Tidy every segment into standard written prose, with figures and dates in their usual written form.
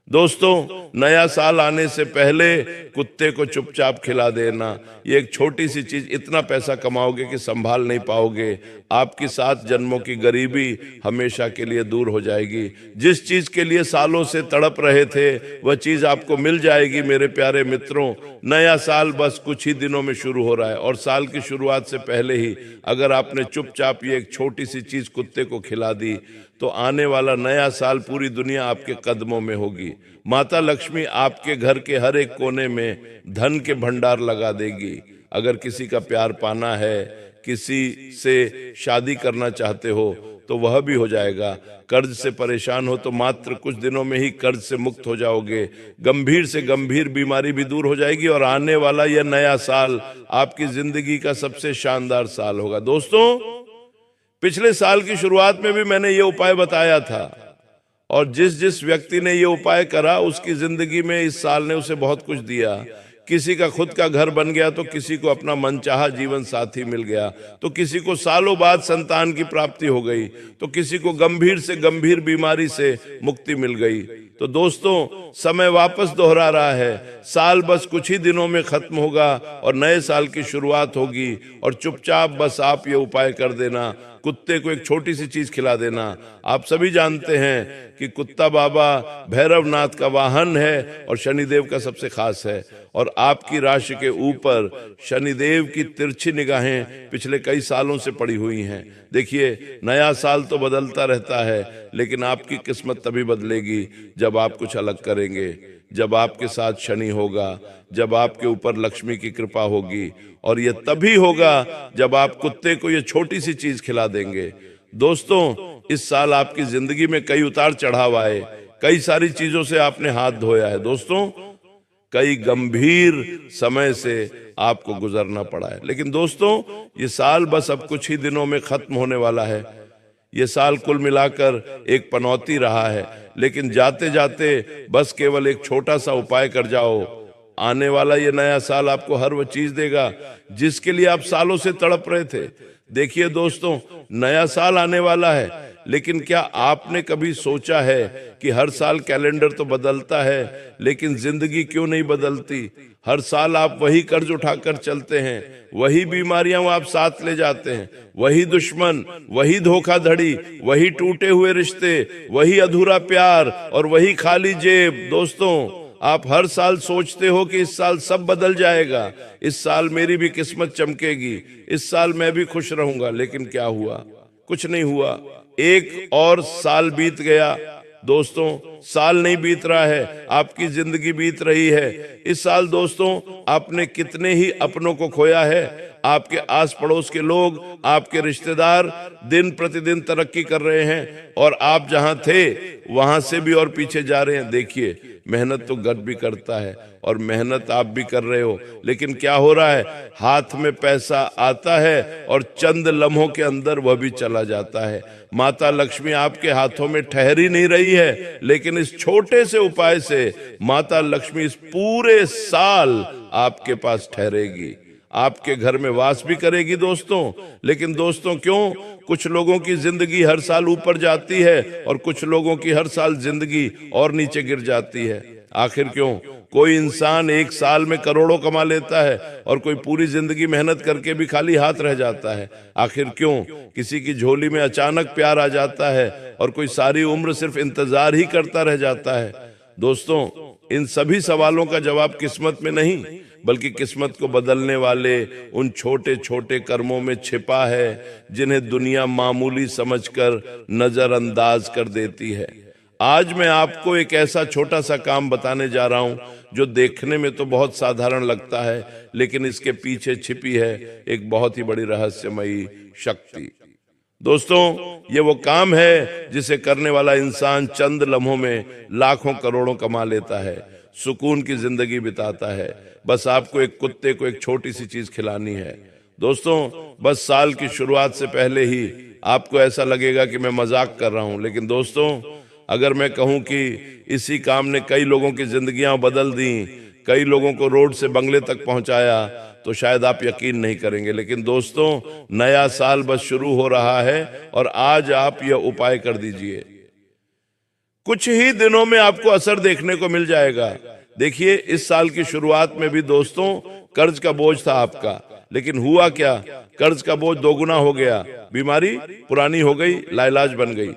दोस्तों, नया साल आने से पहले कुत्ते को चुपचाप खिला देना, ये एक छोटी सी चीज, इतना पैसा कमाओगे कि संभाल नहीं पाओगे। आपकी 7 जन्मों की गरीबी हमेशा के लिए दूर हो जाएगी। जिस चीज के लिए सालों से तड़प रहे थे वह चीज आपको मिल जाएगी। मेरे प्यारे मित्रों, नया साल बस कुछ ही दिनों में शुरू हो रहा है और साल की शुरुआत से पहले ही अगर आपने चुपचाप ये एक छोटी सी चीज कुत्ते को खिला दी तो आने वाला नया साल पूरी दुनिया आपके कदमों में होगी। माता लक्ष्मी आपके घर के हर एक कोने में धन के भंडार लगा देगी। अगर किसी का प्यार पाना है, किसी से शादी करना चाहते हो तो वह भी हो जाएगा। कर्ज से परेशान हो तो मात्र कुछ दिनों में ही कर्ज से मुक्त हो जाओगे। गंभीर से गंभीर बीमारी भी दूर हो जाएगी और आने वाला यह नया साल आपकी जिंदगी का सबसे शानदार साल होगा। दोस्तों, पिछले साल की शुरुआत में भी मैंने ये उपाय बताया था और जिस जिस व्यक्ति ने ये उपाय करा उसकी जिंदगी में इस साल ने उसे बहुत कुछ दिया। किसी का खुद का घर बन गया तो किसी को अपना मनचाहा जीवन साथी मिल गया, तो किसी को सालों बाद संतान की प्राप्ति हो गई, तो किसी को गंभीर से गंभीर बीमारी से मुक्ति मिल गई। तो दोस्तों, समय वापस दोहरा रहा है। साल बस कुछ ही दिनों में खत्म होगा और नए साल की शुरुआत होगी और चुपचाप बस आप ये उपाय कर देना, कुत्ते को एक छोटी सी चीज खिला देना। आप सभी जानते हैं कि कुत्ता बाबा भैरवनाथ का वाहन है और शनिदेव का सबसे खास है और आपकी राशि के ऊपर शनिदेव की तिरछी निगाहें पिछले कई सालों से पड़ी हुई हैं। देखिए, नया साल तो बदलता रहता है लेकिन आपकी किस्मत तभी बदलेगी जब आप कुछ अलग करेंगे, जब आपके साथ शनि होगा, जब आपके ऊपर लक्ष्मी की कृपा होगी और यह तभी होगा जब आप कुत्ते को ये छोटी सी चीज खिला देंगे। दोस्तों, इस साल आपकी जिंदगी में कई उतार चढ़ाव आए, कई सारी चीजों से आपने हाथ धोया है। दोस्तों, कई गंभीर समय से आपको गुजरना पड़ा है, लेकिन दोस्तों ये साल बस अब कुछ ही दिनों में खत्म होने वाला है। ये साल कुल मिलाकर एक पनौती रहा है, लेकिन जाते जाते बस केवल एक छोटा सा उपाय कर जाओ। आने वाला ये नया साल आपको हर वो चीज देगा जिसके लिए आप सालों से तड़प रहे थे। देखिए दोस्तों, नया साल आने वाला है, लेकिन क्या आपने कभी सोचा है कि हर साल कैलेंडर तो बदलता है लेकिन जिंदगी क्यों नहीं बदलती? हर साल आप वही कर्ज उठाकर चलते हैं, वही बीमारियां आप साथ ले जाते हैं, वही दुश्मन, वही धोखाधड़ी, वही टूटे हुए रिश्ते, वही अधूरा प्यार और वही खाली जेब। दोस्तों, आप हर साल सोचते हो कि इस साल सब बदल जाएगा, इस साल मेरी भी किस्मत चमकेगी, इस साल मैं भी खुश रहूंगा, लेकिन क्या हुआ? कुछ नहीं हुआ। एक और साल बीत गया। दोस्तों, साल नहीं बीत रहा है, आपकी जिंदगी बीत रही है। इस साल दोस्तों आपने कितने ही अपनों को खोया है। आपके आस पड़ोस के लोग, आपके रिश्तेदार दिन प्रतिदिन तरक्की कर रहे हैं और आप जहां थे वहां से भी और पीछे जा रहे हैं। देखिए, मेहनत तो गट भी करता है और मेहनत आप भी कर रहे हो, लेकिन क्या हो रहा है? हाथ में पैसा आता है और चंद लम्हों के अंदर वह भी चला जाता है। माता लक्ष्मी आपके हाथों में ठहरी नहीं रही है, लेकिन इस छोटे से उपाय से माता लक्ष्मी इस पूरे साल आपके पास ठहरेगी, आपके घर में वास भी करेगी। दोस्तों, लेकिन दोस्तों क्यों कुछ लोगों की जिंदगी हर साल ऊपर जाती है और कुछ लोगों की हर साल जिंदगी और नीचे गिर जाती है? आखिर क्यों? कोई इंसान एक साल में करोड़ों कमा लेता है और कोई पूरी जिंदगी मेहनत करके भी खाली हाथ रह जाता है। आखिर क्यों? किसी की झोली में अचानक प्यार आ जाता है और कोई सारी उम्र सिर्फ इंतजार ही करता रह जाता है। दोस्तों, इन सभी सवालों का जवाब किस्मत में नहीं बल्कि किस्मत को बदलने वाले उन छोटे छोटे कर्मों में छिपा है जिन्हें दुनिया मामूली समझकर नजरअंदाज कर देती है। आज मैं आपको एक ऐसा छोटा सा काम बताने जा रहा हूं जो देखने में तो बहुत साधारण लगता है, लेकिन इसके पीछे छिपी है एक बहुत ही बड़ी रहस्यमयी शक्ति। दोस्तों, ये वो काम है जिसे करने वाला इंसान चंद लम्हों में लाखों करोड़ों कमा लेता है, सुकून की जिंदगी बिताता है। बस आपको एक कुत्ते को एक छोटी सी चीज खिलानी है। दोस्तों, बस साल की शुरुआत से पहले ही आपको ऐसा लगेगा कि मैं मजाक कर रहा हूं, लेकिन दोस्तों अगर मैं कहूं कि इसी काम ने कई लोगों की जिंदगियां बदल दी, कई लोगों को रोड से बंगले तक पहुंचाया, तो शायद आप यकीन नहीं करेंगे। लेकिन दोस्तों, नया साल बस शुरू हो रहा है और आज आप यह उपाय कर दीजिए। कुछ ही दिनों में आपको असर देखने को मिल जाएगा। देखिए, इस साल की शुरुआत में भी दोस्तों कर्ज का बोझ था आपका, लेकिन हुआ क्या, कर्ज का बोझ दोगुना हो गया, बीमारी पुरानी हो गई, लाइलाज बन गई,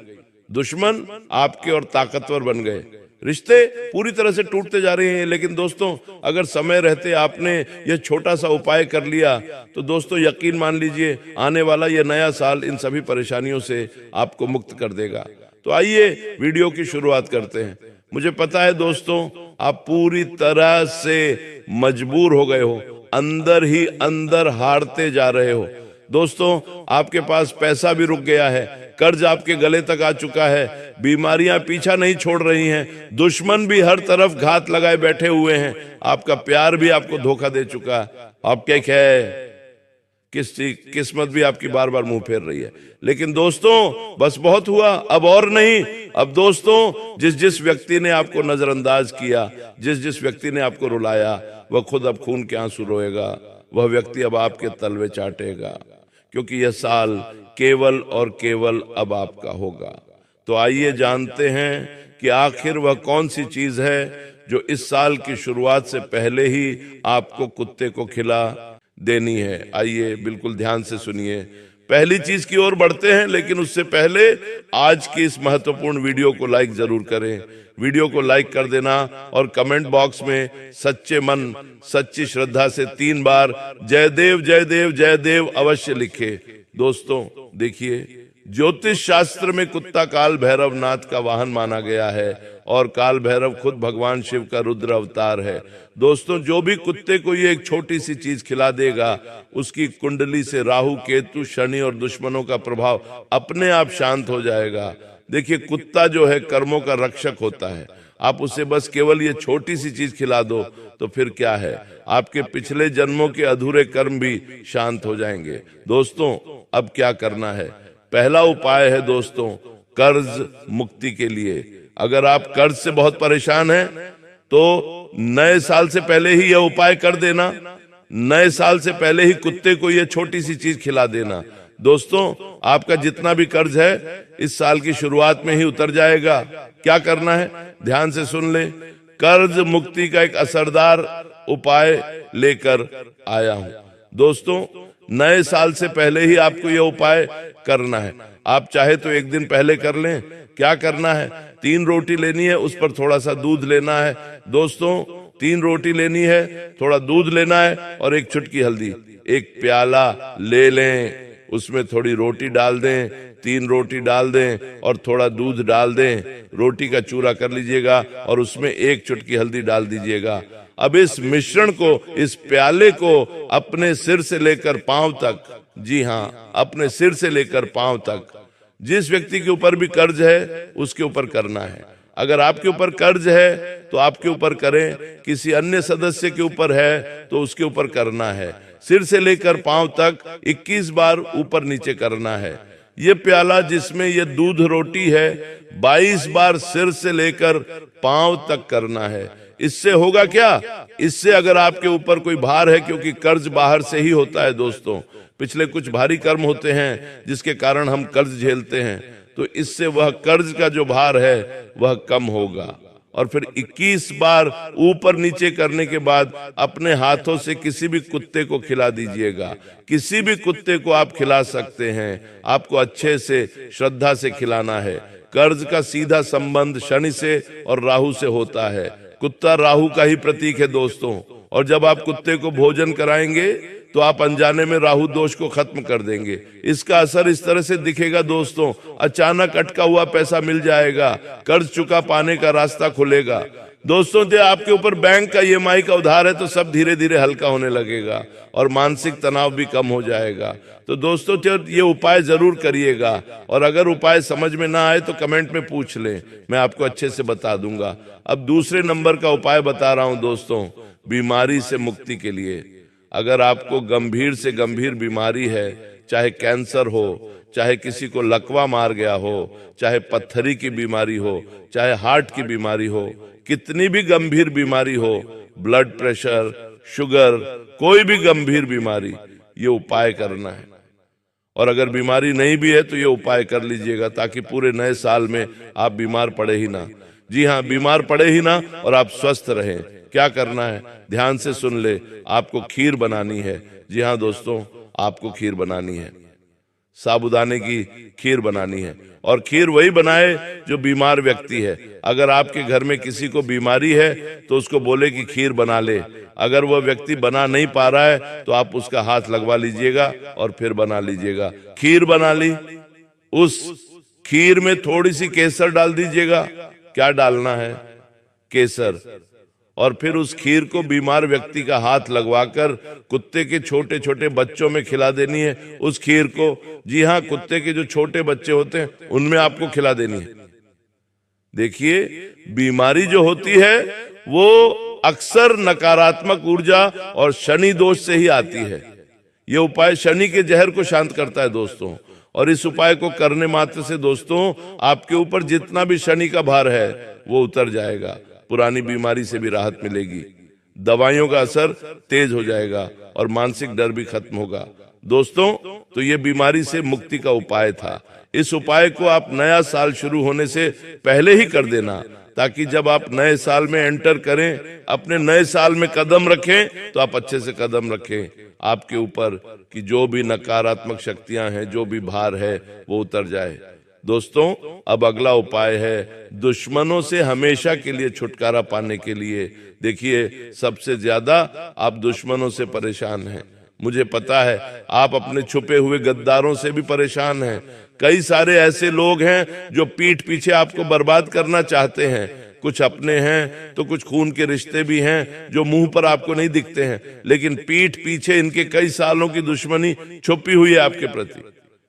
दुश्मन आपके और ताकतवर बन गए, रिश्ते पूरी तरह से टूटते जा रहे हैं। लेकिन दोस्तों, अगर समय रहते आपने यह छोटा सा उपाय कर लिया तो दोस्तों यकीन मान लीजिए, आने वाला यह नया साल इन सभी परेशानियों से आपको मुक्त कर देगा। तो आइए वीडियो की शुरुआत करते हैं। मुझे पता है दोस्तों, आप पूरी तरह से मजबूर हो गए हो, अंदर ही अंदर हारते जा रहे हो। दोस्तों, आपके पास पैसा भी रुक गया है, कर्ज आपके गले तक आ चुका है, बीमारियां पीछा नहीं छोड़ रही हैं, दुश्मन भी हर तरफ घात लगाए बैठे हुए हैं, आपका प्यार भी आपको धोखा दे चुका है, आप क्या है, किस्मत भी आपकी बार बार मुंह फेर रही है। लेकिन दोस्तों, बस बहुत हुआ, अब और नहीं। अब दोस्तों, जिस जिस व्यक्ति ने आपको नजरअंदाज किया, जिस जिस व्यक्ति ने आपको रुलाया, वह खुद अब खून के आंसू रोएगा, वह व्यक्ति अब आपके तलवे चाटेगा, क्योंकि यह साल केवल और केवल अब आपका होगा। तो आइए जानते हैं कि आखिर वह कौन सी चीज है जो इस साल की शुरुआत से पहले ही आपको कुत्ते को खिला देनी है। आइए बिल्कुल ध्यान से सुनिए। पहली चीज की ओर बढ़ते हैं, लेकिन उससे पहले आज की इस महत्वपूर्ण वीडियो को लाइक जरूर करें। वीडियो को लाइक कर देना और कमेंट बॉक्स में सच्चे मन सच्ची श्रद्धा से 3 बार जय देव जय देव जय देव अवश्य लिखे। दोस्तों देखिए, ज्योतिष शास्त्र में कुत्ता काल भैरव नाथ का वाहन माना गया है और काल भैरव खुद भगवान शिव का रुद्र अवतार है। दोस्तों, जो भी कुत्ते को ये एक छोटी सी चीज खिला देगा, उसकी कुंडली से राहु केतु शनि और दुश्मनों का प्रभाव अपने आप शांत हो जाएगा। देखिए, कुत्ता जो है कर्मों का रक्षक होता है। आप उसे बस केवल ये छोटी सी चीज खिला दो तो फिर क्या है, आपके पिछले जन्मों के अधूरे कर्म भी शांत हो जाएंगे। दोस्तों, अब क्या करना है? पहला उपाय है दोस्तों, कर्ज मुक्ति के लिए। अगर आप कर्ज से बहुत परेशान हैं तो नए साल से पहले ही यह उपाय कर देना। नए साल से पहले ही कुत्ते को यह छोटी सी चीज खिला देना। दोस्तों, आपका जितना भी कर्ज है इस साल की शुरुआत में ही उतर जाएगा। क्या करना है, ध्यान से सुन ले। कर्ज मुक्ति का एक असरदार उपाय लेकर आया हूं। दोस्तों, नए साल से पहले ही आपको यह उपाय करना है। आप चाहे तो एक दिन पहले कर लें। क्या करना है, 3 रोटी लेनी है, उस पर थोड़ा सा दूध लेना है। दोस्तों, 3 रोटी लेनी है, थोड़ा दूध लेना है और एक चुटकी हल्दी। एक प्याला ले लें, उसमें थोड़ी रोटी डाल दें, 3 रोटी डाल दें और थोड़ा दूध डाल दें। रोटी का चूरा कर लीजिएगा और उसमें एक चुटकी हल्दी डाल दीजिएगा। अब इस मिश्रण को, इस प्याले को अपने सिर से लेकर पांव तक, जी हाँ, अपने सिर से लेकर पांव तक, जिस व्यक्ति के ऊपर भी कर्ज है उसके ऊपर करना है। अगर आपके ऊपर कर्ज है तो आपके ऊपर करें, किसी अन्य सदस्य के ऊपर है तो उसके ऊपर करना है। सिर से लेकर पांव तक 21 बार ऊपर नीचे करना है। ये प्याला जिसमें ये दूध रोटी है 22 बार सिर से लेकर पांव तक करना है। इससे होगा क्या, इससे अगर आपके ऊपर कोई भार है, क्योंकि कर्ज बाहर से ही होता है दोस्तों, पिछले कुछ भारी कर्म होते हैं जिसके कारण हम कर्ज झेलते हैं, तो इससे वह कर्ज का जो भार है वह कम होगा। और फिर 21 बार ऊपर नीचे करने के बाद अपने हाथों से किसी भी कुत्ते को खिला दीजिएगा। किसी भी कुत्ते को आप खिला सकते हैं, आपको अच्छे से श्रद्धा से खिलाना है। कर्ज का सीधा संबंध शनि से और राहु से होता है। कुत्ता राहु का ही प्रतीक है दोस्तों, और जब आप कुत्ते को भोजन कराएंगे तो आप अनजाने में राहु दोष को खत्म कर देंगे। इसका असर इस तरह से दिखेगा दोस्तों, अचानक अटका हुआ पैसा मिल जाएगा, कर्ज चुका पाने का रास्ता खुलेगा। दोस्तों, जो आपके ऊपर बैंक का EMI का उधार है तो सब धीरे धीरे हल्का होने लगेगा और मानसिक तनाव भी कम हो जाएगा। तो दोस्तों, ये उपाय जरूर करिएगा, और अगर उपाय समझ में ना आए तो कमेंट में पूछ लें, मैं आपको अच्छे से बता दूंगा। अब दूसरे नंबर का उपाय बता रहा हूं दोस्तों, बीमारी से मुक्ति के लिए। अगर आपको गंभीर से गंभीर बीमारी है, चाहे कैंसर हो, चाहे किसी को लकवा मार गया हो, चाहे पत्थरी की बीमारी हो, चाहे हार्ट की बीमारी हो, कितनी भी गंभीर बीमारी हो, ब्लड प्रेशर, शुगर, कोई भी गंभीर बीमारी, ये उपाय करना है। और अगर बीमारी नहीं भी है तो ये उपाय कर लीजिएगा ताकि पूरे नए साल में आप बीमार पड़े ही ना। जी हाँ, बीमार पड़े ही ना और आप स्वस्थ रहें। क्या करना है, ध्यान से सुन ले। आपको खीर बनानी है। जी हाँ दोस्तों, आपको खीर बनानी है, साबूदाने की खीर बनानी है। और खीर वही बनाए जो बीमार व्यक्ति है। अगर आपके घर में किसी को बीमारी है तो उसको बोले कि खीर बना ले। अगर वह व्यक्ति बना नहीं पा रहा है तो आप उसका हाथ लगवा लीजिएगा और फिर बना लीजिएगा। खीर बना ली, उस खीर में थोड़ी सी केसर डाल दीजिएगा। क्या डालना है? केसर। और फिर उस खीर को बीमार व्यक्ति का हाथ लगवाकर कुत्ते के छोटे छोटे बच्चों में खिला देनी है उस खीर को। जी हाँ, कुत्ते के जो छोटे बच्चे होते हैं उनमें आपको खिला देनी है। देखिए, बीमारी जो होती है वो अक्सर नकारात्मक ऊर्जा और शनि दोष से ही आती है। ये उपाय शनि के जहर को शांत करता है दोस्तों। और इस उपाय को करने मात्र से दोस्तों आपके ऊपर जितना भी शनि का भार है वो उतर जाएगा। पुरानी बीमारी से भी राहत मिलेगी, दवाइयों का असर तेज हो जाएगा और मानसिक डर भी खत्म होगा। दोस्तों, तो ये बीमारी से मुक्ति का उपाय था। इस उपाय को आप नया साल शुरू होने से पहले ही कर देना ताकि जब आप नए साल में एंटर करें, अपने नए साल में कदम रखें तो आप अच्छे से कदम रखें। आपके ऊपर कि जो भी नकारात्मक शक्तियां हैं, जो भी भार है वो उतर जाए। दोस्तों, अब अगला उपाय है दुश्मनों से हमेशा के लिए छुटकारा पाने के लिए। देखिए, सबसे ज्यादा आप दुश्मनों से परेशान हैं। मुझे पता है आप अपने छुपे हुए गद्दारों से भी परेशान हैं। कई सारे ऐसे लोग हैं जो पीठ पीछे आपको बर्बाद करना चाहते हैं। कुछ अपने हैं तो कुछ खून के रिश्ते भी हैं जो मुंह पर आपको नहीं दिखते हैं, लेकिन पीठ पीछे इनके कई सालों की दुश्मनी छुपी हुई है आपके प्रति।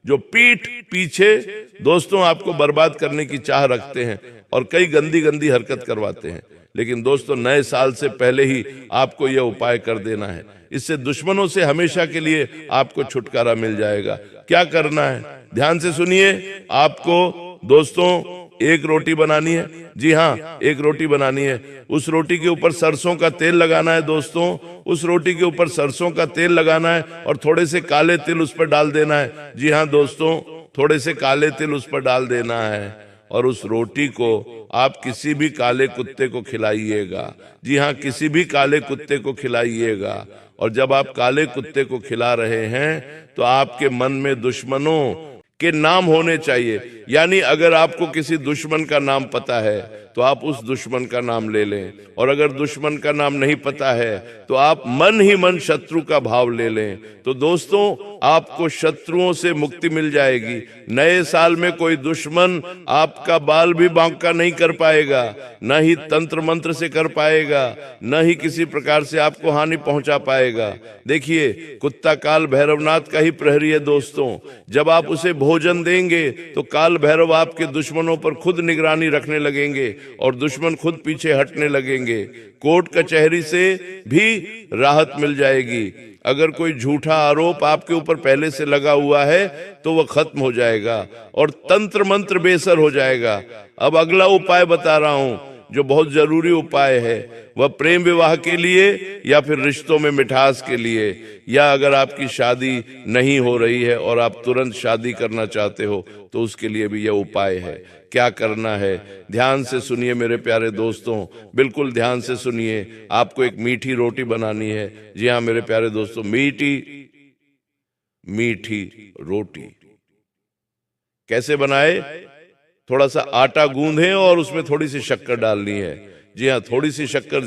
जो पीठ पीछे दोस्तों आपको बर्बाद करने की चाह रखते हैं और कई गंदी गंदी हरकत करवाते हैं। लेकिन दोस्तों, नए साल से पहले ही आपको यह उपाय कर देना है। इससे दुश्मनों से हमेशा के लिए आपको छुटकारा मिल जाएगा। क्या करना है, ध्यान से सुनिए। आपको दोस्तों एक रोटी बनानी है। जी हाँ, एक रोटी बनानी है। उस रोटी के ऊपर सरसों का तेल लगाना है दोस्तों। उस रोटी के ऊपर सरसों का तेल लगाना है और थोड़े से काले तिल उस पर डाल देना है। जी हाँ दोस्तों, थोड़े से काले तिल उस पर डाल देना है और उस रोटी को आप किसी भी काले कुत्ते को खिलाइएगा। जी हाँ, किसी भी काले कुत्ते को खिलाइएगा। और जब आप काले कुत्ते को खिला रहे हैं तो आपके मन में दुश्मनों के नाम होने चाहिए। यानी अगर आपको किसी दुश्मन का नाम पता है तो आप उस दुश्मन का नाम ले लें, और अगर दुश्मन का नाम नहीं पता है तो आप मन ही मन शत्रु का भाव ले लें। तो दोस्तों, आपको शत्रुओं से मुक्ति मिल जाएगी। नए साल में कोई दुश्मन आपका बाल भी बांका नहीं कर पाएगा, न ही तंत्र मंत्र से कर पाएगा, न ही किसी प्रकार से आपको हानि पहुंचा पाएगा। देखिए, कुत्ता काल भैरवनाथ का ही प्रहरी है दोस्तों। जब आप उसे भोजन देंगे तो काल भैरव आपके दुश्मनों पर खुद निगरानी रखने लगेंगे और दुश्मन खुद पीछे हटने लगेंगे। कोर्ट कचहरी से भी राहत मिल जाएगी। अगर कोई झूठा आरोप आपके ऊपर पहले से लगा हुआ है तो वह खत्म हो जाएगा और तंत्र मंत्र बेसर हो जाएगा। अब अगला उपाय बता रहा हूं जो बहुत जरूरी उपाय है। वह प्रेम विवाह के लिए या फिर रिश्तों में मिठास के लिए, या अगर आपकी शादी नहीं हो रही है और आप तुरंत शादी करना चाहते हो तो उसके लिए भी यह उपाय है। क्या करना है, ध्यान से सुनिए मेरे प्यारे दोस्तों, बिल्कुल ध्यान से सुनिए। आपको एक मीठी रोटी बनानी है। जी हाँ मेरे प्यारे दोस्तों, मीठी रोटी कैसे बनाए? थोड़ा सा आटा गूंदें और उसमें थोड़ी सी शक्कर डालनी है। जी हाँ, थोड़ी सी शक्कर,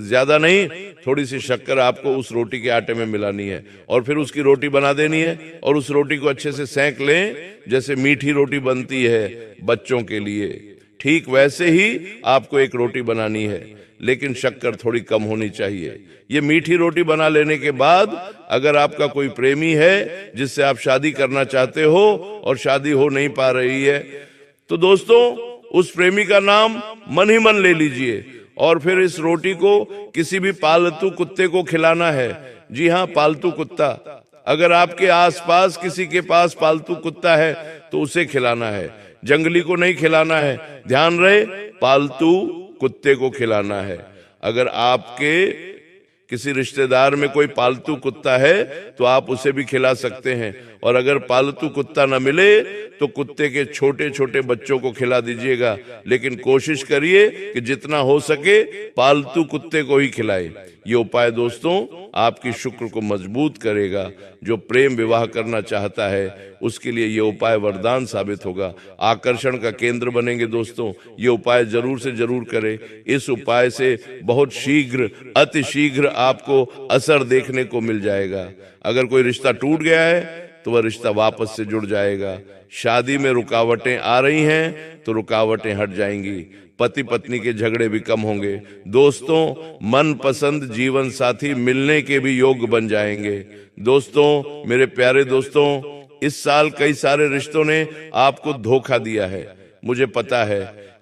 ज्यादा नहीं, थोड़ी सी शक्कर आपको उस रोटी के आटे में मिलानी है और फिर उसकी रोटी बना देनी है। और उस रोटी को अच्छे से सेंक लें जैसे मीठी रोटी बनती है बच्चों के लिए। ठीक वैसे ही आपको एक रोटी बनानी है, लेकिन शक्कर थोड़ी कम होनी चाहिए। ये मीठी रोटी बना लेने के बाद अगर आपका कोई प्रेमी है जिससे आप शादी करना चाहते हो और शादी हो नहीं पा रही है तो दोस्तों उस प्रेमी का नाम मन ही मन ले लीजिए और फिर इस रोटी को किसी भी पालतू कुत्ते को खिलाना है। जी हाँ, पालतू कुत्ता। अगर आपके आसपास किसी के पास पालतू कुत्ता है तो उसे खिलाना है, जंगली को नहीं खिलाना है। ध्यान रहे, पालतू कुत्ते को खिलाना है। अगर आपके किसी रिश्तेदार में कोई पालतू कुत्ता है तो आप उसे भी खिला सकते हैं। और अगर पालतू कुत्ता न मिले तो कुत्ते के छोटे छोटे बच्चों को खिला दीजिएगा, लेकिन कोशिश करिए कि जितना हो सके पालतू कुत्ते को ही खिलाए। ये उपाय दोस्तों आपकी शुक्र को मजबूत करेगा। जो प्रेम विवाह करना चाहता है उसके लिए ये उपाय वरदान साबित होगा, आकर्षण का केंद्र बनेंगे। दोस्तों ये उपाय जरूर से जरूर करें। इस उपाय से बहुत शीघ्र, अति शीघ्र आपको असर देखने को मिल जाएगा। अगर कोई रिश्ता टूट गया है तो वह रिश्ता वापस से जुड़ जाएगा। शादी में रुकावटें आ रही हैं तो रुकावटें हट जाएंगी। पति पत्नी के झगड़े भी कम होंगे। दोस्तों मनपसंद जीवन साथी मिलने के भी योग बन जाएंगे। दोस्तों मेरे प्यारे दोस्तों, इस साल कई सारे रिश्तों ने आपको धोखा दिया है, मुझे पता है।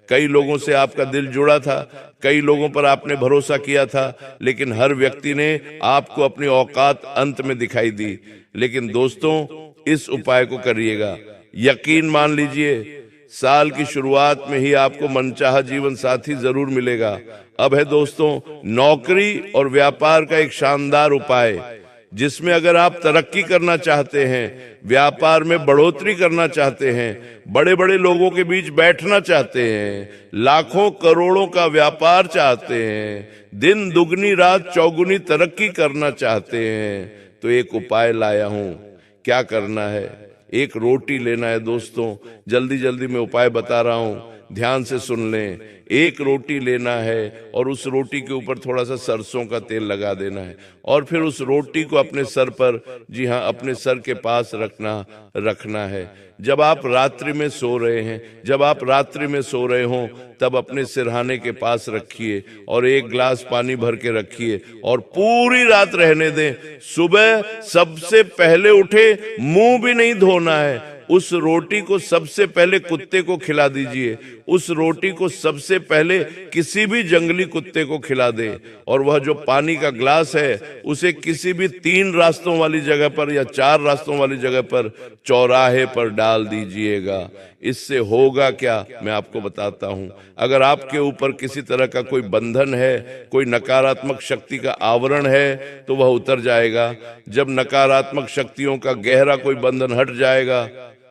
कई लोगों से आपका दिल जुड़ा था, कई लोगों पर आपने भरोसा किया था, लेकिन हर व्यक्ति ने आपको अपनी औकात अंत में दिखाई दी। लेकिन दोस्तों इस उपाय को करिएगा, यकीन मान लीजिए साल की शुरुआत में ही आपको मनचाहा जीवन साथी जरूर मिलेगा। अब है दोस्तों नौकरी और व्यापार का एक शानदार उपाय, जिसमें अगर आप तरक्की करना चाहते हैं, व्यापार में बढ़ोतरी करना चाहते हैं, बड़े बड़े लोगों के बीच बैठना चाहते हैं, लाखों करोड़ों का व्यापार चाहते हैं, दिन दुगनी रात चौगुनी तरक्की करना चाहते हैं, तो एक उपाय लाया हूं। क्या करना है? एक रोटी लेना है दोस्तों। जल्दी जल्दी मैं उपाय बता रहा हूं, ध्यान से सुन लें। एक रोटी लेना है और उस रोटी के ऊपर थोड़ा सा सरसों का तेल लगा देना है और फिर उस रोटी को अपने सर पर, जी हाँ अपने सर के पास रखना है। जब आप रात्रि में सो रहे हैं, जब आप रात्रि में सो रहे हों तब अपने सिरहाने के पास रखिए और एक गिलास पानी भर के रखिए और पूरी रात रहने दें। सुबह सबसे पहले उठे, मुंह भी नहीं धोना है, उस रोटी को सबसे पहले कुत्ते को खिला दीजिए। उस रोटी को सबसे पहले किसी भी जंगली कुत्ते को खिला दे और वह जो पानी का ग्लास है उसे किसी भी 3 रास्तों वाली जगह पर या 4 रास्तों वाली जगह पर चौराहे पर डाल दीजिएगा। इससे होगा क्या मैं आपको बताता हूं। अगर आपके ऊपर किसी तरह का कोई बंधन है, कोई नकारात्मक शक्ति का आवरण है तो वह उतर जाएगा। जब नकारात्मक शक्तियों का गहरा कोई बंधन हट जाएगा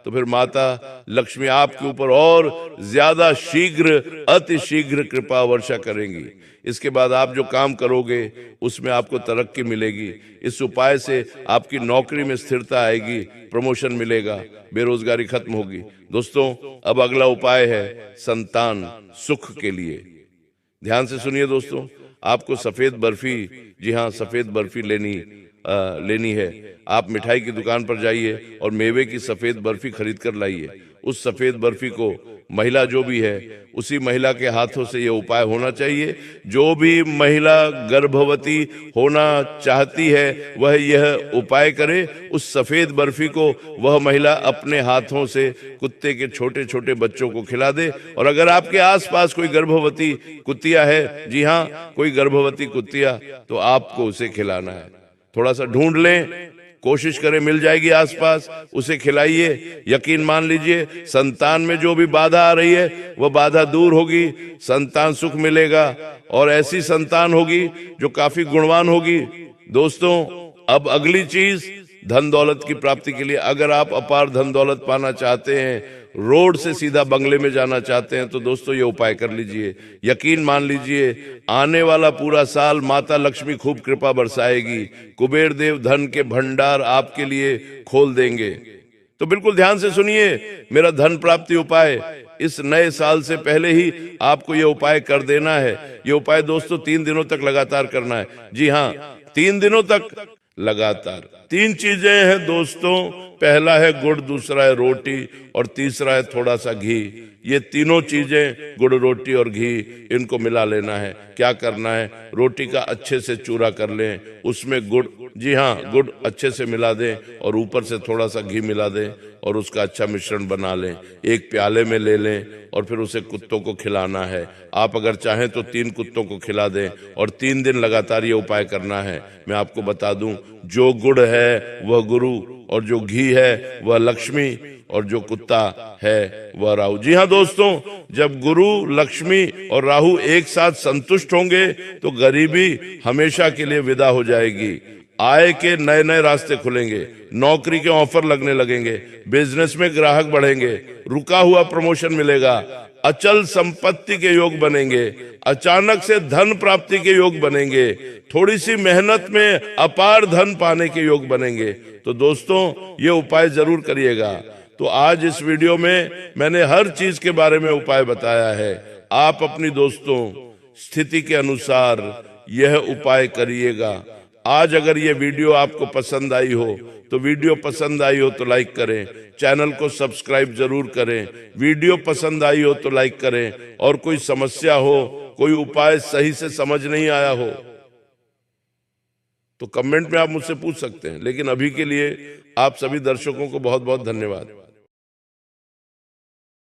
तो फिर माता लक्ष्मी आपके ऊपर और ज्यादा शीघ्र, अति शीघ्र कृपा वर्षा करेंगी। इसके बाद आप जो काम करोगे उसमें आपको तरक्की मिलेगी। इस उपाय से आपकी नौकरी में स्थिरता आएगी, प्रमोशन मिलेगा, बेरोजगारी खत्म होगी। दोस्तों अब अगला उपाय है संतान सुख के लिए। ध्यान से सुनिए दोस्तों, आपको सफेद बर्फी, जी हाँ सफेद बर्फी लेनी है। आप मिठाई की दुकान पर जाइए और मेवे की सफेद बर्फी खरीद कर लाइए। उस सफेद बर्फी को महिला जो भी है उसी महिला के हाथों से यह उपाय होना चाहिए। जो भी महिला गर्भवती होना चाहती है वह यह उपाय करे। उस सफेद बर्फी को वह महिला अपने हाथों से कुत्ते के छोटे छोटे बच्चों को खिला दे। और अगर आपके आसपास कोई गर्भवती कुत्तिया है, जी हाँ कोई गर्भवती कुत्तिया, तो आपको उसे खिलाना है। थोड़ा सा ढूंढ लें, कोशिश करें, मिल जाएगी आसपास, उसे खिलाइए। यकीन मान लीजिए संतान में जो भी बाधा आ रही है वह बाधा दूर होगी, संतान सुख मिलेगा और ऐसी संतान होगी जो काफी गुणवान होगी। दोस्तों अब अगली चीज धन दौलत की प्राप्ति के लिए, अगर आप अपार धन दौलत पाना चाहते हैं, रोड से सीधा बंगले में जाना चाहते हैं, तो दोस्तों ये उपाय कर लीजिए। यकीन मान लीजिए आने वाला पूरा साल माता लक्ष्मी खूब कृपा बरसाएगी, कुबेर देव धन के भंडार आपके लिए खोल देंगे। तो बिल्कुल ध्यान से सुनिए मेरा धन प्राप्ति उपाय। इस नए साल से पहले ही आपको यह उपाय कर देना है। ये उपाय दोस्तों 3 दिनों तक लगातार करना है। जी हाँ 3 दिनों तक लगातार। 3 चीजें हैं दोस्तों, पहला है गुड़, दूसरा है रोटी और तीसरा है थोड़ा सा घी। ये तीनों चीजें गुड़, रोटी और घी, इनको मिला लेना है। क्या करना है, रोटी का अच्छे से चूरा कर लें, उसमें गुड़, जी हाँ गुड़ अच्छे से मिला दें और ऊपर से थोड़ा सा घी मिला दें और उसका अच्छा मिश्रण बना लें। एक प्याले में ले लें और फिर उसे कुत्तों को खिलाना है। आप अगर चाहें तो 3 कुत्तों को खिला दें और 3 दिन लगातार ये उपाय करना है। मैं आपको बता दूं, जो गुड़ है वह गुरु और जो घी है वह लक्ष्मी और जो कुत्ता है वह राहु। जी हाँ दोस्तों, जब गुरु, लक्ष्मी और राहु एक साथ संतुष्ट होंगे तो गरीबी हमेशा के लिए विदा हो जाएगी। आय के नए नए रास्ते खुलेंगे, नौकरी के ऑफर लगने लगेंगे, बिजनेस में ग्राहक बढ़ेंगे, रुका हुआ प्रमोशन मिलेगा, अचल संपत्ति के योग बनेंगे, अचानक से धन प्राप्ति के योग बनेंगे, थोड़ी सी मेहनत में अपार धन पाने के योग बनेंगे। तो दोस्तों ये उपाय जरूर करिएगा। तो आज इस वीडियो में मैंने हर चीज के बारे में उपाय बताया है। आप अपनी दोस्तों स्थिति के अनुसार यह उपाय करिएगा। आज अगर ये वीडियो आपको पसंद आई हो तो वीडियो पसंद आई हो तो लाइक करें, चैनल को सब्सक्राइब जरूर करें। वीडियो पसंद आई हो तो लाइक करें, और कोई समस्या हो, कोई उपाय सही से समझ नहीं आया हो तो कमेंट में आप मुझसे पूछ सकते हैं। लेकिन अभी के लिए आप सभी दर्शकों को बहुत बहुत धन्यवाद।